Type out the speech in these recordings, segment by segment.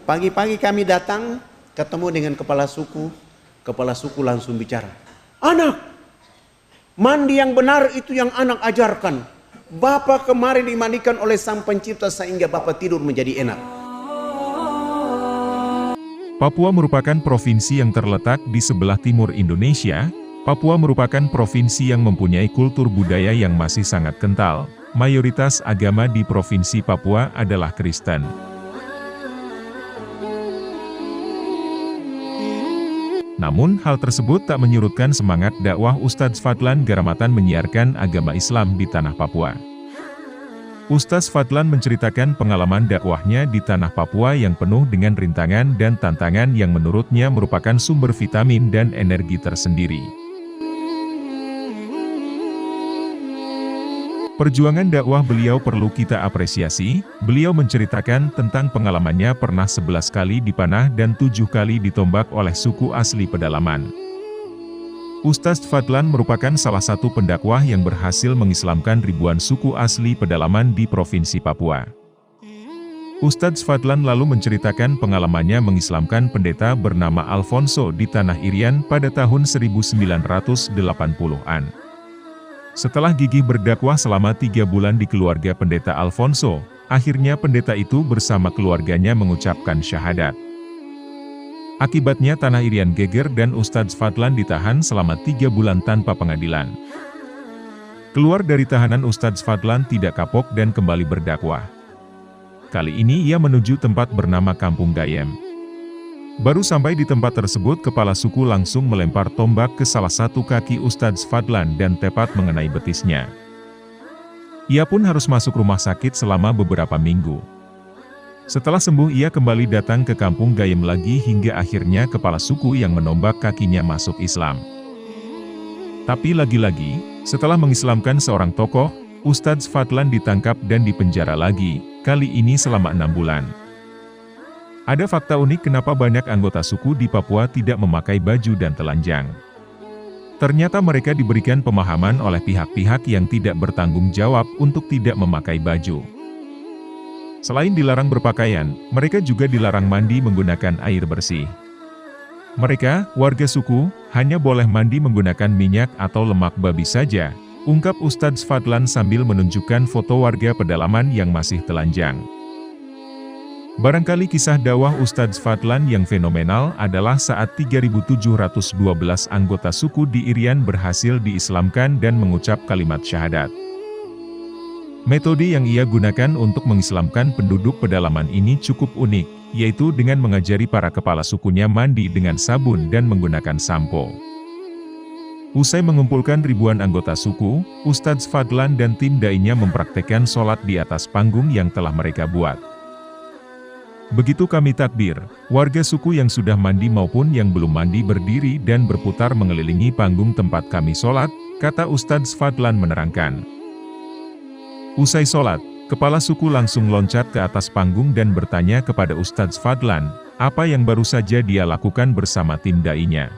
Pagi-pagi kami datang, ketemu dengan kepala suku langsung bicara. Anak, mandi yang benar itu yang anak ajarkan. Bapak kemarin dimandikan oleh Sang Pencipta sehingga Bapak tidur menjadi enak. Papua merupakan provinsi yang terletak di sebelah timur Indonesia. Papua merupakan provinsi yang mempunyai kultur budaya yang masih sangat kental. Mayoritas agama di provinsi Papua adalah Kristen. Namun, hal tersebut tak menyurutkan semangat dakwah Ustadz Fadlan Garamatan menyiarkan agama Islam di tanah Papua. Ustadz Fadlan menceritakan pengalaman dakwahnya di tanah Papua yang penuh dengan rintangan dan tantangan yang menurutnya merupakan sumber vitamin dan energi tersendiri. Perjuangan dakwah beliau perlu kita apresiasi. Beliau menceritakan tentang pengalamannya pernah 11 kali dipanah dan 7 kali ditombak oleh suku asli pedalaman. Ustadz Fadlan merupakan salah satu pendakwah yang berhasil mengislamkan ribuan suku asli pedalaman di Provinsi Papua. Ustadz Fadlan lalu menceritakan pengalamannya mengislamkan pendeta bernama Alfonso di Tanah Irian pada tahun 1980-an. Setelah gigih berdakwah selama 3 bulan di keluarga pendeta Alfonso, akhirnya pendeta itu bersama keluarganya mengucapkan syahadat. Akibatnya Tanah Irian geger dan Ustadz Fadlan ditahan selama 3 bulan tanpa pengadilan. Keluar dari tahanan, Ustadz Fadlan tidak kapok dan kembali berdakwah. Kali ini ia menuju tempat bernama Kampung Gayem. Baru sampai di tempat tersebut, kepala suku langsung melempar tombak ke salah satu kaki Ustadz Fadlan dan tepat mengenai betisnya. Ia pun harus masuk rumah sakit selama beberapa minggu. Setelah sembuh, ia kembali datang ke Kampung Gayem lagi hingga akhirnya kepala suku yang menombak kakinya masuk Islam. Tapi lagi-lagi, setelah mengislamkan seorang tokoh, Ustadz Fadlan ditangkap dan dipenjara lagi, kali ini selama 6 bulan. Ada fakta unik kenapa banyak anggota suku di Papua tidak memakai baju dan telanjang. Ternyata mereka diberikan pemahaman oleh pihak-pihak yang tidak bertanggung jawab untuk tidak memakai baju. Selain dilarang berpakaian, mereka juga dilarang mandi menggunakan air bersih. Mereka, warga suku, hanya boleh mandi menggunakan minyak atau lemak babi saja, ungkap Ustadz Fadlan sambil menunjukkan foto warga pedalaman yang masih telanjang. Barangkali kisah dakwah Ustadz Fadlan yang fenomenal adalah saat 3.712 anggota suku di Irian berhasil diislamkan dan mengucap kalimat syahadat. Metode yang ia gunakan untuk mengislamkan penduduk pedalaman ini cukup unik, yaitu dengan mengajari para kepala sukunya mandi dengan sabun dan menggunakan sampo. Usai mengumpulkan ribuan anggota suku, Ustadz Fadlan dan tim dai-nya mempraktekkan sholat di atas panggung yang telah mereka buat. Begitu kami takbir, warga suku yang sudah mandi maupun yang belum mandi berdiri dan berputar mengelilingi panggung tempat kami sholat, kata Ustadz Fadlan menerangkan. Usai sholat, kepala suku langsung loncat ke atas panggung dan bertanya kepada Ustadz Fadlan, apa yang baru saja dia lakukan bersama tim dai-nya.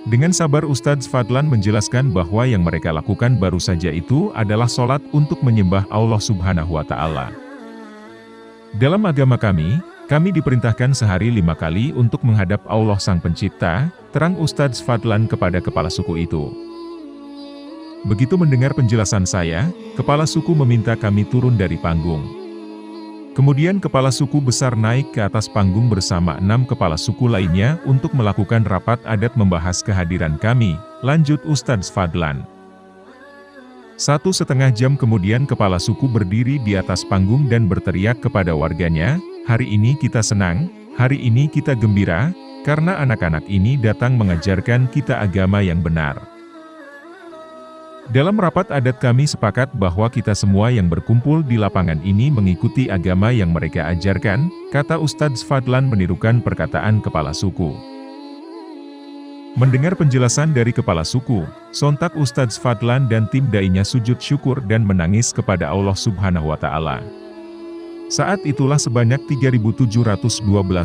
Dengan sabar Ustadz Fadlan menjelaskan bahwa yang mereka lakukan baru saja itu adalah sholat untuk menyembah Allah Subhanahu wa Ta'ala. Dalam agama kami diperintahkan sehari 5 kali untuk menghadap Allah Sang Pencipta, terang Ustadz Fadlan kepada kepala suku itu. Begitu mendengar penjelasan saya, kepala suku meminta kami turun dari panggung. Kemudian kepala suku besar naik ke atas panggung bersama 6 kepala suku lainnya untuk melakukan rapat adat membahas kehadiran kami, lanjut Ustadz Fadlan. 1,5 jam kemudian kepala suku berdiri di atas panggung dan berteriak kepada warganya, hari ini kita senang, hari ini kita gembira, karena anak-anak ini datang mengajarkan kita agama yang benar. Dalam rapat adat kami sepakat bahwa kita semua yang berkumpul di lapangan ini mengikuti agama yang mereka ajarkan, kata Ustadz Fadlan menirukan perkataan kepala suku. Mendengar penjelasan dari kepala suku, sontak Ustadz Fadlan dan tim dai-nya sujud syukur dan menangis kepada Allah Subhanahu wa Ta'ala. Saat itulah sebanyak 3.712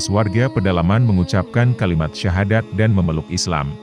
warga pedalaman mengucapkan kalimat syahadat dan memeluk Islam.